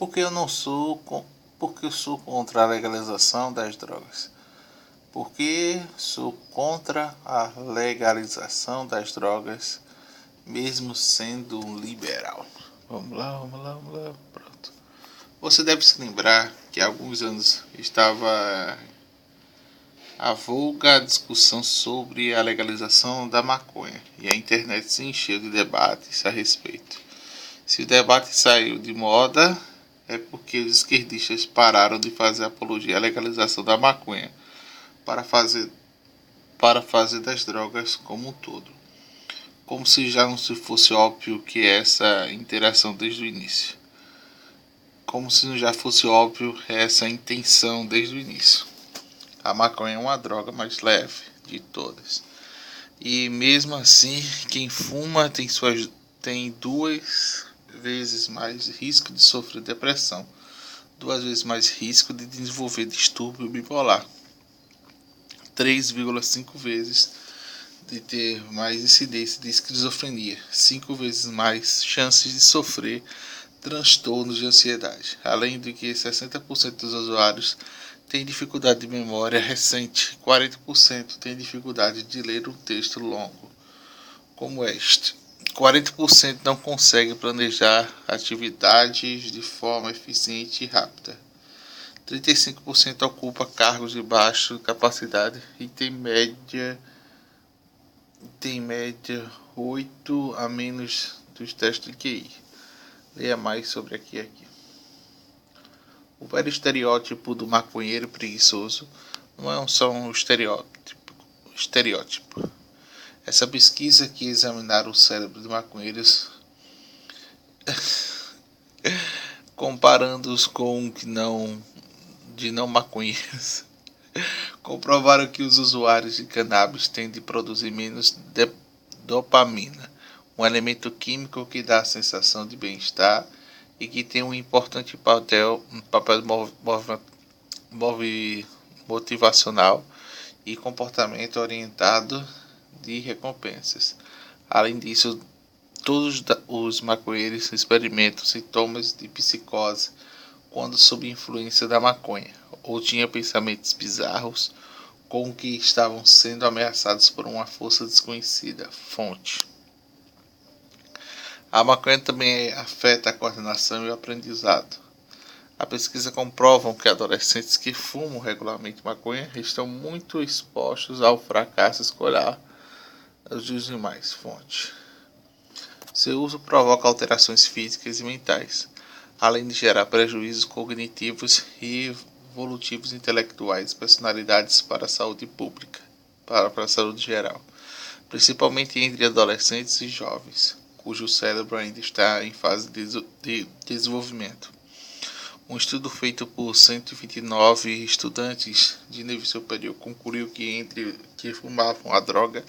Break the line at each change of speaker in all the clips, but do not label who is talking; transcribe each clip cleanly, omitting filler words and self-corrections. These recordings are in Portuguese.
Porque eu não sou porque eu sou contra a legalização das drogas. Porque sou contra a legalização das drogas, mesmo sendo um liberal. Vamos lá, pronto. Você deve se lembrar que há alguns anos estava avulga a discussão sobre a legalização da maconha e a internet se encheu de debates a respeito. Se o debate saiu de moda, é porque os esquerdistas pararam de fazer apologia à legalização da maconha para fazer das drogas como um todo. Como se já não se fosse óbvio que essa interação desde o início. Como se não já fosse óbvio essa intenção desde o início. A maconha é uma droga mais leve de todas. E mesmo assim, quem fuma tem 2 vezes mais risco de sofrer depressão, 2 vezes mais risco de desenvolver distúrbio bipolar, 3,5 vezes de ter mais incidência de esquizofrenia, 5 vezes mais chances de sofrer transtornos de ansiedade. Além de que 60% dos usuários têm dificuldade de memória recente, 40% têm dificuldade de ler um texto longo, como este. 40% não conseguem planejar atividades de forma eficiente e rápida. 35% ocupa cargos de baixa capacidade e tem média 8 a menos dos testes de QI. Leia mais sobre aqui. O velho estereótipo do maconheiro preguiçoso não é só um estereótipo. Essa pesquisa que examinaram o cérebro de maconheiros comparando-os com o que não maconheiros comprovaram que os usuários de cannabis tendem a produzir menos dopamina, um elemento químico que dá a sensação de bem-estar e que tem um importante papel motivacional e comportamento orientado de recompensas. Além disso, todos os maconheiros experimentam sintomas de psicose quando sob influência da maconha, ou tinham pensamentos bizarros com que estavam sendo ameaçados por uma força desconhecida. Fonte. A maconha também afeta a coordenação e o aprendizado. A pesquisa comprova que adolescentes que fumam regularmente maconha estão muito expostos ao fracasso escolar dos demais. Fonte. Seu uso provoca alterações físicas e mentais, além de gerar prejuízos cognitivos e evolutivos intelectuais, personalidades para a saúde pública, para a saúde geral, principalmente entre adolescentes e jovens, cujo cérebro ainda está em fase de desenvolvimento. Um estudo feito por 129 estudantes de nível superior concluiu que entre que fumavam a droga,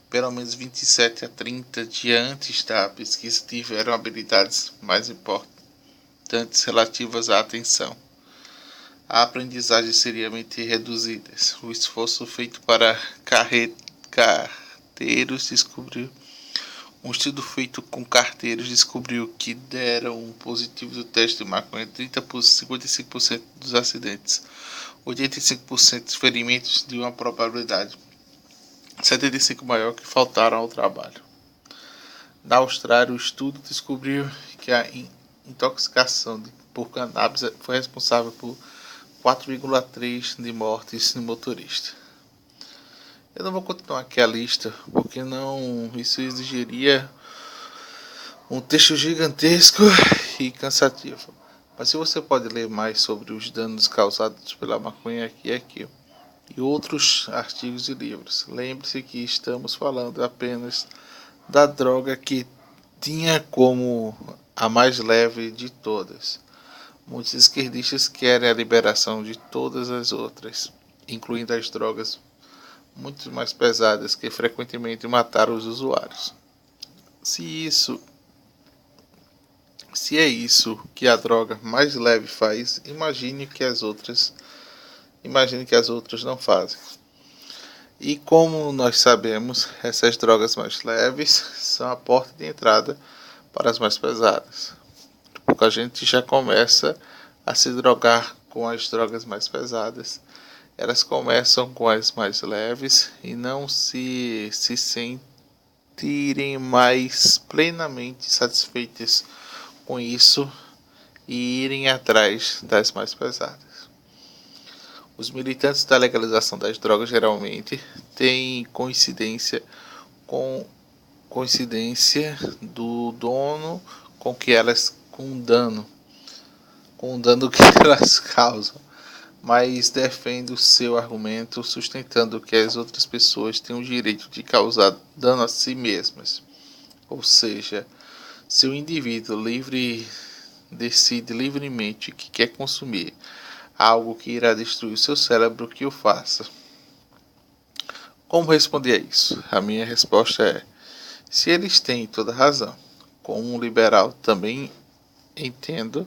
pelo menos 27 a 30 dias antes da pesquisa tiveram habilidades mais importantes relativas à atenção. A aprendizagem seriamente reduzida. O esforço feito para carteiros descobriu. Um estudo feito com carteiros descobriu que deram positivo do teste de maconha 55% dos acidentes, 85% dos ferimentos de uma probabilidade 75 maior que faltaram ao trabalho. Na Austrália, o estudo descobriu que a intoxicação por cannabis foi responsável por 4,3 de mortes de motorista. Eu não vou continuar aqui a lista, porque isso exigiria um texto gigantesco e cansativo. Mas se você pode ler mais sobre os danos causados pela maconha aqui e outros artigos e livros. Lembre-se que estamos falando apenas da droga que tinha como a mais leve de todas. Muitos esquerdistas querem a liberação de todas as outras, incluindo as drogas muito mais pesadas que frequentemente mataram os usuários. Se é isso que a droga mais leve faz, imagine que as outras não fazem. E como nós sabemos, essas drogas mais leves são a porta de entrada para as mais pesadas. pouco a gente já começa a se drogar com as drogas mais pesadas. Elas começam com as mais leves e não se sentirem mais plenamente satisfeitas com isso e irem atrás das mais pesadas. Os militantes da legalização das drogas geralmente têm coincidência do dono com o dano que elas causam, mas defende o seu argumento sustentando que as outras pessoas têm o direito de causar dano a si mesmas. Ou seja, se o indivíduo decide livremente que quer consumir algo que irá destruir o seu cérebro, que o faça. Como responder a isso? A minha resposta é: se eles têm toda razão. Como um liberal, também entendo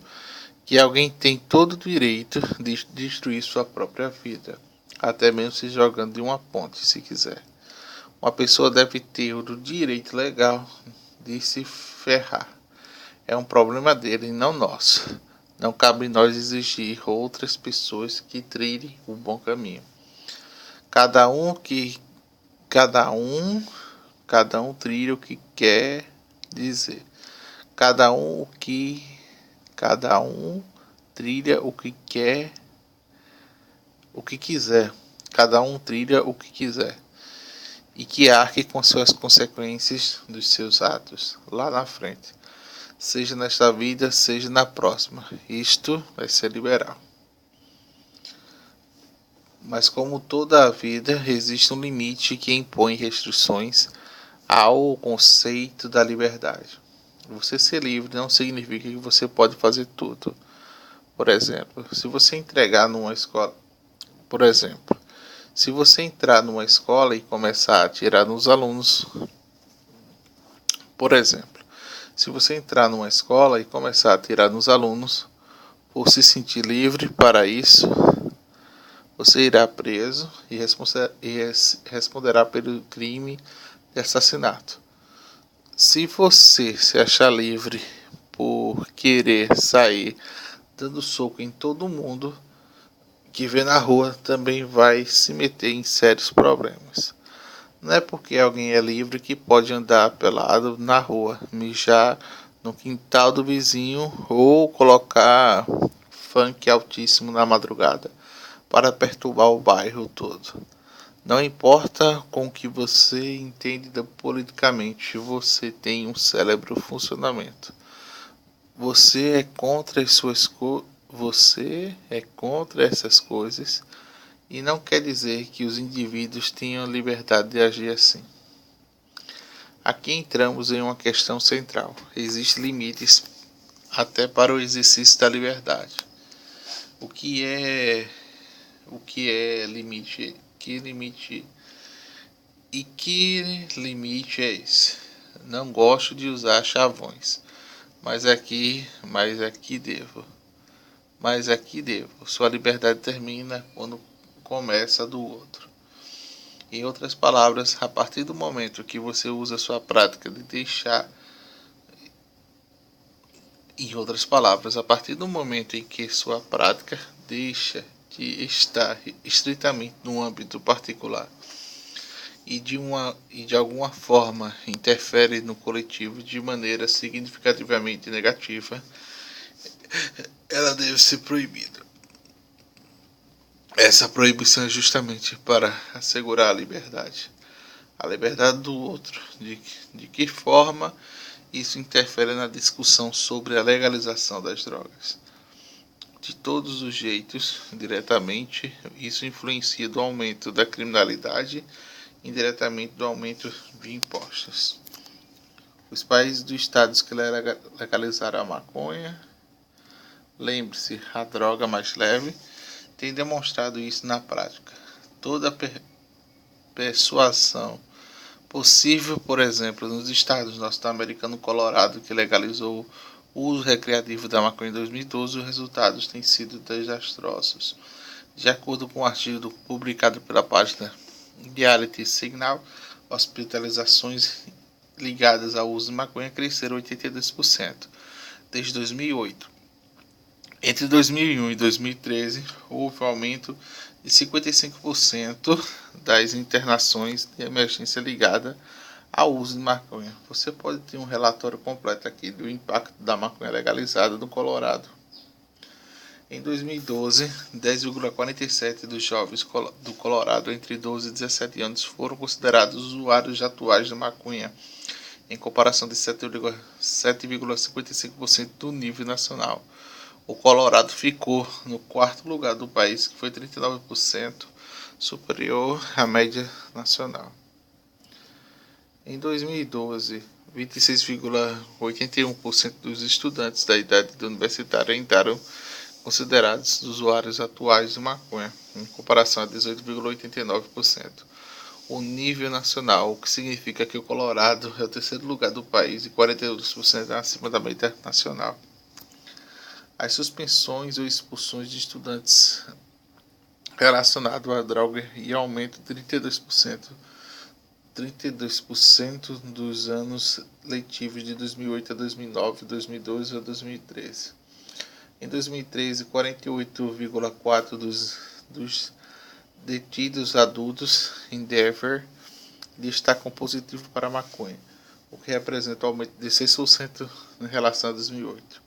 que alguém tem todo o direito de destruir sua própria vida, até mesmo se jogando de uma ponte, se quiser. Uma pessoa deve ter o direito legal de se ferrar. É um problema dele e não nosso. Não cabe nós exigir outras pessoas que trilhem o bom caminho. Cada um trilha o que quer dizer. Cada um trilha o que quiser. Cada um trilha o que quiser. E que arque com suas consequências dos seus atos lá na frente. Seja nesta vida, seja na próxima. Isto vai ser liberal. Mas como toda a vida, existe um limite que impõe restrições ao conceito da liberdade. Você ser livre não significa que você pode fazer tudo. Por exemplo, se você entrar numa escola e começar a atirar nos alunos, por se sentir livre para isso, você irá preso e responderá pelo crime de assassinato. Se você se achar livre por querer sair dando soco em todo mundo que vê na rua, também vai se meter em sérios problemas. Não é porque alguém é livre que pode andar pelado na rua, mijar no quintal do vizinho ou colocar funk altíssimo na madrugada para perturbar o bairro todo. Não importa com o que você entende politicamente, você tem um cérebro em funcionamento. Você é contra essas coisas e não quer dizer que os indivíduos tenham liberdade de agir assim. Aqui entramos em uma questão central. Existem limites até para o exercício da liberdade. O que é limite? Que limite é esse? Não gosto de usar chavões, mas aqui devo. Sua liberdade termina quando começa a do outro. Em outras palavras, a partir do momento que você usa sua prática de deixar. Em outras palavras, a partir do momento em que sua prática deixa de estar estritamente no âmbito particular e de alguma forma interfere no coletivo de maneira significativamente negativa, ela deve ser proibida. Essa proibição é justamente para assegurar a liberdade do outro. De que forma isso interfere na discussão sobre a legalização das drogas? De todos os jeitos, diretamente, isso influencia do aumento da criminalidade, indiretamente do aumento de impostos. Os países dos estados que legalizaram a maconha, lembre-se, a droga mais leve, têm demonstrado isso na prática. Toda persuasão possível, por exemplo, nos estados norte-americanos, Colorado, que legalizou o uso recreativo da maconha em 2012, os resultados têm sido desastrosos. De acordo com um artigo publicado pela página Reality Signal, hospitalizações ligadas ao uso de maconha cresceram 82%. desde 2008. Entre 2001 e 2013, houve um aumento de 55% das internações de emergência ligada ao uso de maconha. Você pode ter um relatório completo aqui do impacto da maconha legalizada no Colorado. Em 2012, 10,47% dos jovens do Colorado entre 12 e 17 anos foram considerados usuários atuais de maconha, em comparação de 7,55% do nível nacional. O Colorado ficou no quarto lugar do país, que foi 39% superior à média nacional. Em 2012, 26,81% dos estudantes da idade universitária entraram considerados usuários atuais de maconha, em comparação a 18,89%. O nível nacional, o que significa que o Colorado é o terceiro lugar do país e 42% acima da média nacional. As suspensões ou expulsões de estudantes relacionados à droga e aumento de 32% dos anos letivos de 2008 a 2009, 2012 a 2013. Em 2013, 48,4% dos detidos adultos em Denver destacam positivo para a maconha, o que representa um aumento de 6% em relação a 2008.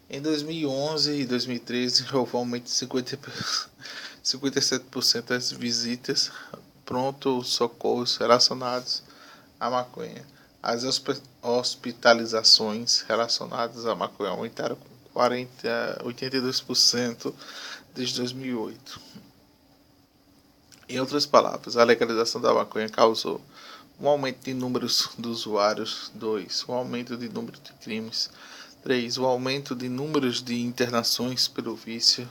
Em 2011 e 2013, houve um aumento de 57% das visitas pronto-socorros relacionados à maconha. As hospitalizações relacionadas à maconha aumentaram com 82% desde 2008. Em outras palavras, a legalização da maconha causou um aumento de números de usuários, 2. Um aumento de número de crimes, 3. Um aumento de números de internações pelo vício.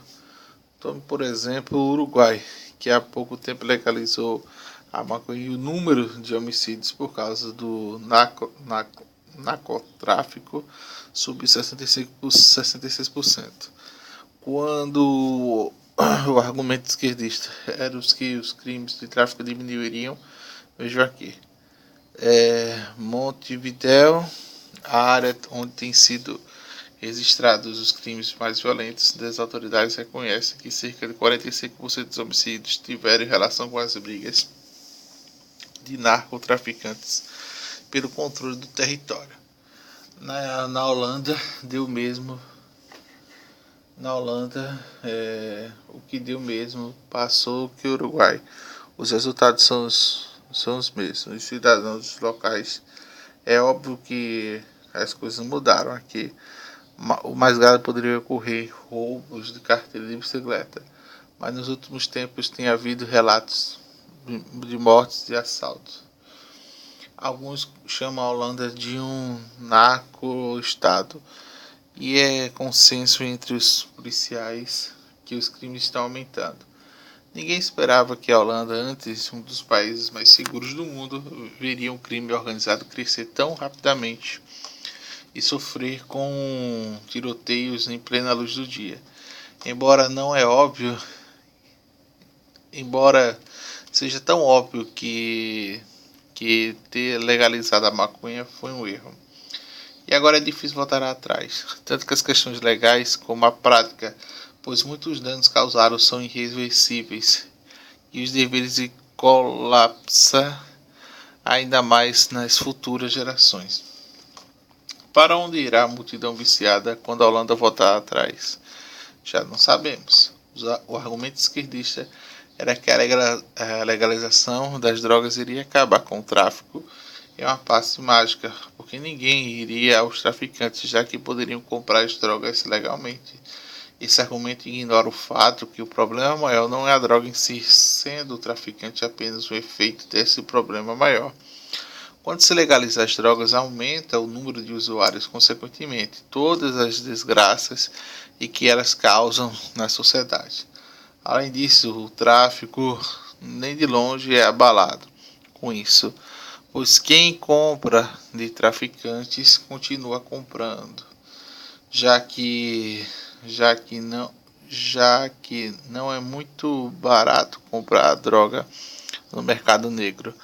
Tome, por exemplo, o Uruguai, que há pouco tempo legalizou a maconha, e o número de homicídios por causa do narcotráfico subiu 66%. Quando o argumento esquerdista era que os crimes de tráfico diminuiriam, vejo aqui. Montevidéu, a área onde tem sido registrados os crimes mais violentos, das autoridades reconhecem que cerca de 45% dos homicídios tiveram relação com as brigas de narcotraficantes pelo controle do território. Na Holanda deu mesmo. Na Holanda, o que deu mesmo passou que o Uruguai. Os resultados são os mesmos. Os cidadãos locais, é óbvio que as coisas mudaram aqui. O mais grave poderia ocorrer roubos de carteira de bicicleta, mas nos últimos tempos tem havido relatos de mortes e assaltos. Alguns chamam a Holanda de um narco-estado, e é consenso entre os policiais que os crimes estão aumentando. Ninguém esperava que a Holanda, antes um dos países mais seguros do mundo, veria um crime organizado crescer tão rapidamente e sofrer com tiroteios em plena luz do dia. Embora seja tão óbvio que ter legalizado a maconha foi um erro. E agora é difícil voltar atrás, tanto que as questões legais como a prática, pois muitos danos causados são irreversíveis e os deveres colapsam ainda mais nas futuras gerações. Para onde irá a multidão viciada quando a Holanda voltar atrás? Já não sabemos. O argumento esquerdista era que a legalização das drogas iria acabar com o tráfico em uma passe mágica, porque ninguém iria aos traficantes, já que poderiam comprar as drogas legalmente. Esse argumento ignora o fato que o problema maior não é a droga em si, sendo o traficante apenas um efeito desse problema maior. Quando se legaliza as drogas, aumenta o número de usuários, consequentemente, todas as desgraças e que elas causam na sociedade. Além disso, o tráfico nem de longe é abalado com isso, pois quem compra de traficantes continua comprando, já que não é muito barato comprar droga no mercado negro.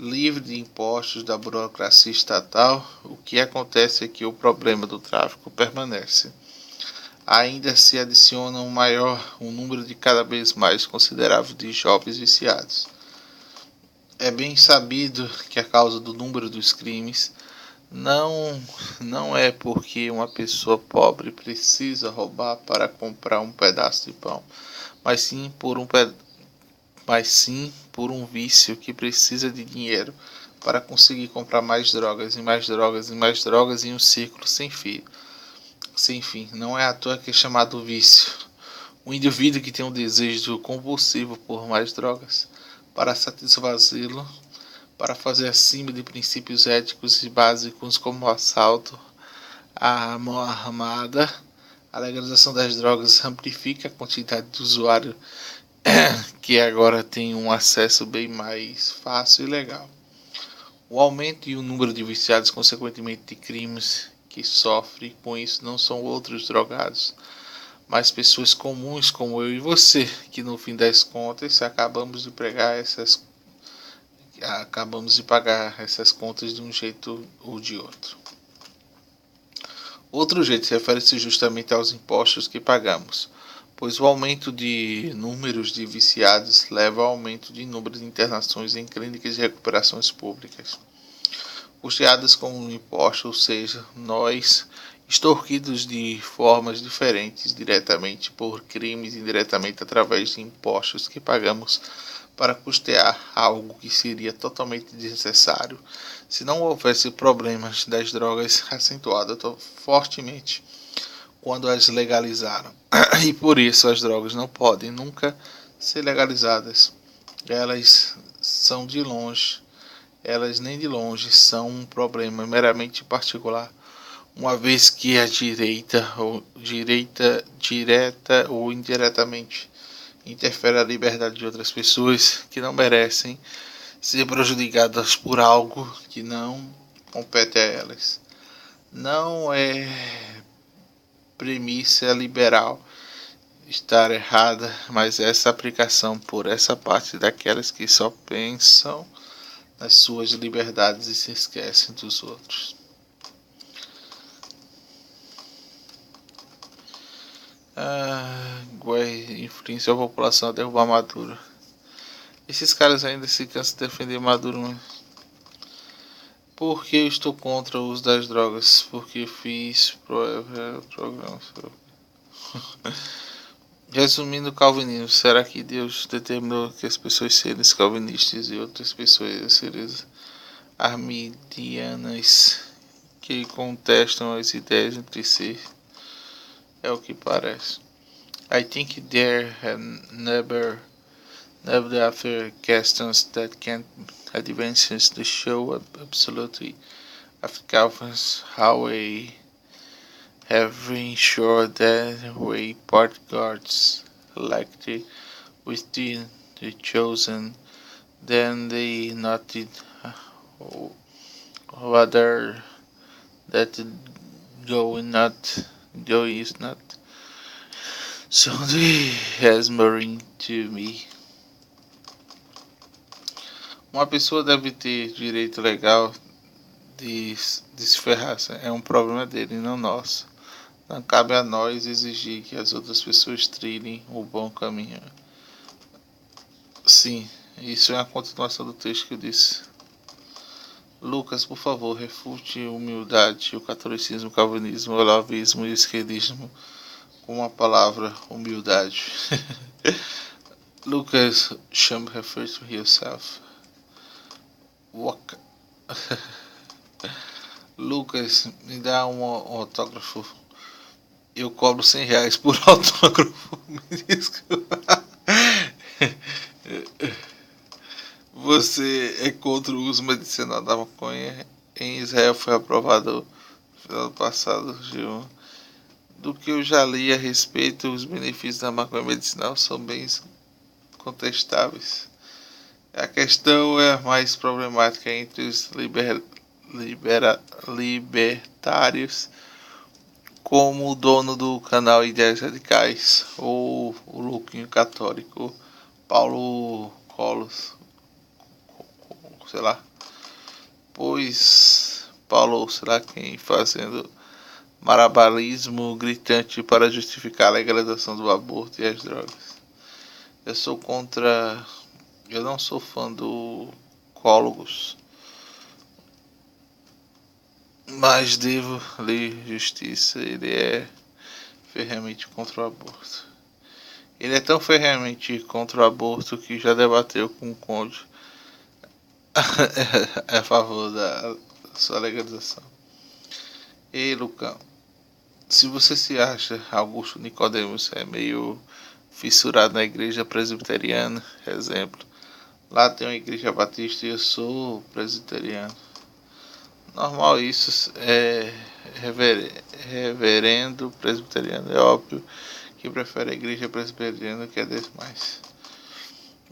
livre de impostos da burocracia estatal, o que acontece é que o problema do tráfico permanece. Ainda se adiciona um número de cada vez mais considerável de jovens viciados. É bem sabido que a causa do número dos crimes não é porque uma pessoa pobre precisa roubar para comprar um pedaço de pão, mas sim por um vício que precisa de dinheiro para conseguir comprar mais drogas e mais drogas e mais drogas em um círculo sem fim. Sem fim, não é à toa que é chamado vício. O indivíduo que tem um desejo compulsivo por mais drogas, para satisfazê-lo, para fazer acima de princípios éticos e básicos como o assalto, a mão armada, a legalização das drogas amplifica a quantidade de usuários que agora tem um acesso bem mais fácil e legal. O aumento e o número de viciados, consequentemente de crimes que sofrem com isso, não são outros drogados, mas pessoas comuns como eu e você, que no fim das contas acabamos de pagar essas contas de um jeito ou de outro. Outro jeito refere-se justamente aos impostos que pagamos, pois o aumento de números de viciados leva ao aumento de número de internações em clínicas de recuperações públicas, custeadas com impostos, ou seja, nós extorquidos de formas diferentes, diretamente por crimes e indiretamente através de impostos que pagamos para custear algo que seria totalmente desnecessário se não houvesse problemas das drogas acentuados fortemente quando as legalizaram. E por isso as drogas não podem nunca ser legalizadas. Elas são de longe, elas nem de longe são um problema meramente particular, uma vez que a direta ou indiretamente interfere a liberdade de outras pessoas que não merecem ser prejudicadas por algo que não compete a elas. Não é premissa liberal estar errada, mas essa aplicação por essa parte daquelas que só pensam nas suas liberdades e se esquecem dos outros. Influencia a população a derrubar Maduro. Esses caras ainda se cansam de defender Maduro, né? Porque eu estou contra o uso das drogas? Porque fiz programas. Resumindo o calvinismo, será que Deus determinou que as pessoas serem calvinistas e outras pessoas serem arminianas que contestam as ideias entre si? É o que parece. I think there have never after questions that can advance the show absolutely of Calvin's how we have ensured that we part guards elected within the chosen then they noted whether that go is not so mesmering to me. Uma pessoa deve ter direito legal de se ferrar. É um problema dele, não nosso. Não cabe a nós exigir que as outras pessoas trilhem o bom caminho. Sim, isso é a continuação do texto que eu disse. Lucas, por favor, refute a humildade, o catolicismo, o calvinismo, o olavismo e o esquerdismo com a palavra humildade. Lucas, refer to yourself. Lucas, me dá um autógrafo. Eu cobro R$100 por autógrafo. Me desculpa. Você é contra o uso medicinal da maconha? Em Israel foi aprovado no ano passado. Do que eu já li a respeito, os benefícios da maconha medicinal são bem contestáveis. A questão é mais problemática entre os libertários, como o dono do canal Ideias Radicais, ou o louquinho católico Paulo Colos, sei lá, pois Paulo será quem fazendo malabarismo gritante para justificar a legalização do aborto e as drogas. Eu sou contra. Eu não sou fã do Cólogos, mas devo ler Justiça. Ele é ferrenhamente contra o aborto. Ele é tão ferrenhamente contra o aborto que já debateu com o Conde a favor da sua legalização. Ei, Lucão, se você se acha Augusto Nicodemos é meio fissurado na igreja presbiteriana, exemplo, lá tem uma igreja batista e eu sou presbiteriano. Normal isso, reverendo presbiteriano, é óbvio que prefere a igreja presbiteriana que a demais.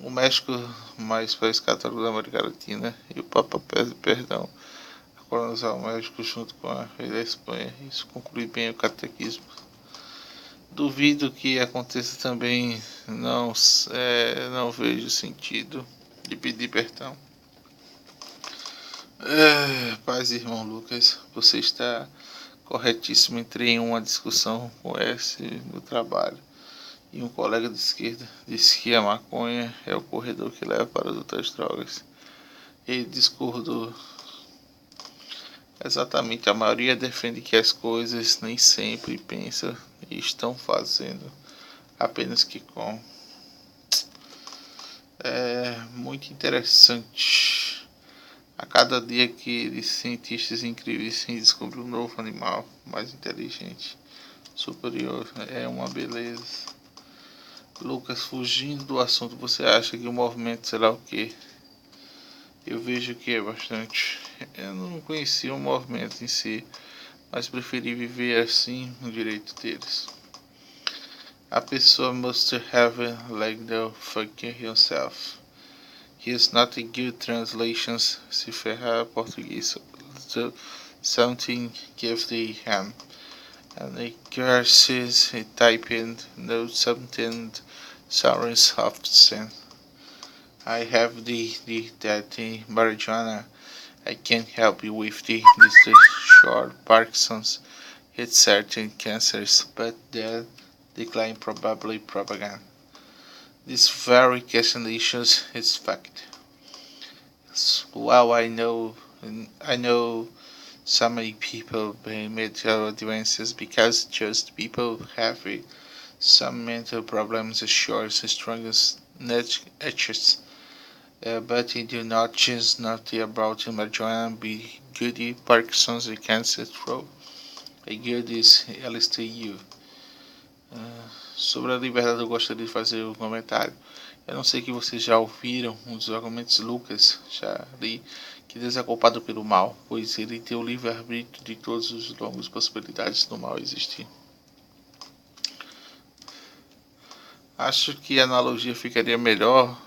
O México, mais país católico da América Latina, e o Papa pede perdão a colonizar o México junto com a rei da Espanha. Isso conclui bem o catequismo. Duvido que aconteça também, não vejo sentido de pedir perdão. Paz, irmão Lucas, você está corretíssimo. Entrei em uma discussão com esse no trabalho e um colega de esquerda disse que a maconha é o corredor que leva para as outras drogas. Ele discordou. Exatamente, a maioria defende que as coisas nem sempre pensam e estão fazendo, apenas que com. É muito interessante. A cada dia que cientistas incríveis descobrem um novo animal mais inteligente, superior, é uma beleza. Lucas, fugindo do assunto, você acha que o movimento será o quê? Eu vejo que é bastante. Eu não conhecia o movimento em si, mas preferi viver assim no direito deles. A pessoa must have like the fucking himself. He is not a good translation se ferrar português. So something give the ham. And the curses he typed no something sorrows of sin. I have that marijuana. I can't help you with the short Parkinson's. It's certain cancers, but that decline probably propaganda. This very cancellation is fact. Well, I know so many people made advances because just people have some mental problems, sure, strongest etches. But it do not just not about marijuana be good Parkinson's and cancer throw. A good is LSTU. Sobre a liberdade eu gostaria de fazer um comentário. Eu não sei que vocês já ouviram um dos argumentos de Lucas, já li, que Deus é culpado pelo mal, pois ele tem o livre-arbítrio de todas as longas possibilidades do mal existir. Acho que a analogia ficaria melhor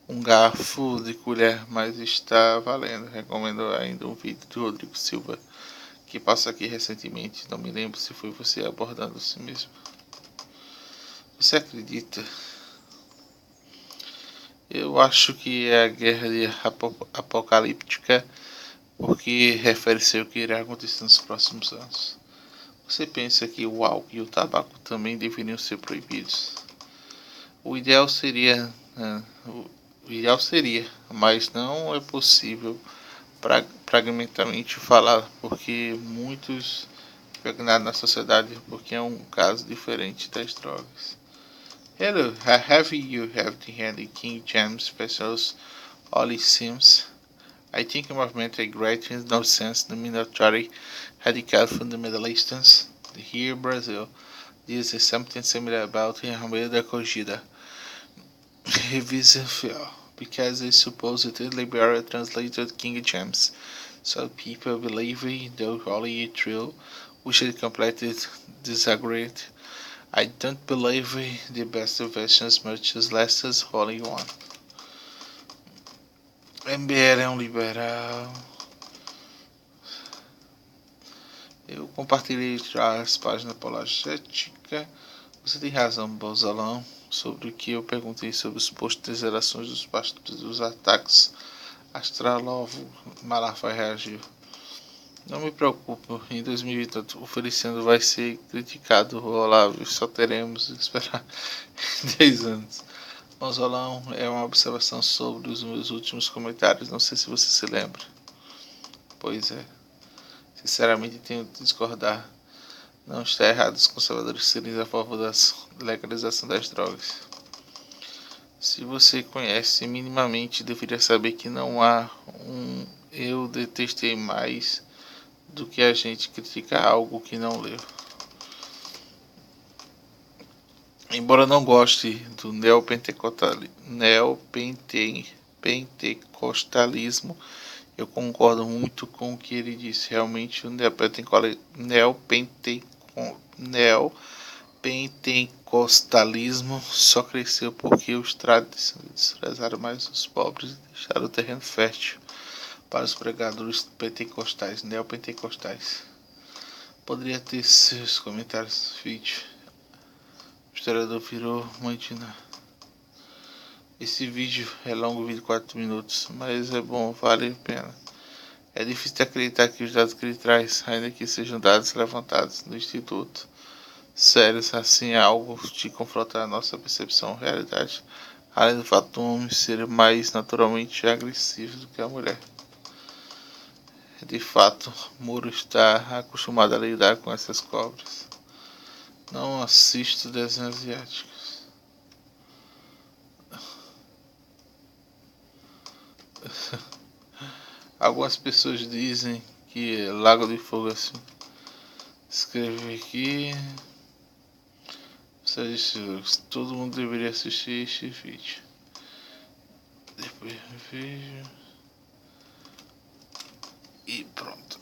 um garfo de colher, mas está valendo. Recomendo ainda um vídeo do Rodrigo Silva, que passou aqui recentemente, não me lembro se foi você abordando assim mesmo. Você acredita? Eu acho que é a guerra apocalíptica, porque refere-se ao que irá acontecer nos próximos anos. Você pensa que o álcool e o tabaco também deveriam ser proibidos? O ideal seria, mas não é possível pragmaticamente falar, porque muitos impregnados na sociedade, porque é um caso diferente das drogas. Hello, have you had the King James specials Ollie Sims? I think a movement a great nonsense the military radical fundamentalists here in Brazil. This is something similar about Almeida Cogida. Revision fell because they supposedly liberal translated King James. So people believe though only true, which is completely disagreed. I don't believe the best version as much as last as Holy One. MBL é um liberal. Eu compartilhei as páginas apologética. Você tem razão, Bozalão, sobre o que eu perguntei sobre os postos de relações dos ataques Astralovo Malafaia reagiu. Não me preocupo, em 2020 o Feliciano vai ser criticado, Olavo, só teremos que esperar 10 anos. Mausolão é uma observação sobre os meus últimos comentários, não sei se você se lembra. Pois é, sinceramente tenho que discordar. Não está errado os conservadores serem a favor da legalização das drogas. Se você conhece minimamente, deveria saber que não há um eu detestei mais do que a gente criticar algo que não leu. Embora não goste do neopentecostalismo, eu concordo muito com o que ele disse. Realmente o neopentecostalismo só cresceu porque os tradicionalistas prezaram mais os pobres e deixaram o terreno fértil para os pregadores pentecostais, neopentecostais. Poderia ter seus comentários no vídeo. O historiador virou mantina. Esse vídeo é longo, vídeo 4 minutos, mas é bom, vale a pena. É difícil de acreditar que os dados que ele traz, ainda que sejam dados levantados no Instituto, sérios assim, é algo de confrontar a nossa percepção de realidade, além do fato do homem ser mais naturalmente agressivo do que a mulher. De fato, Muro está acostumado a lidar com essas cobras. Não assisto desenhos asiáticos. Algumas pessoas dizem que Lago de Fogo assim. Escrevi aqui. Você disse que todo mundo deveria assistir este vídeo. Depois vejo. E pronto.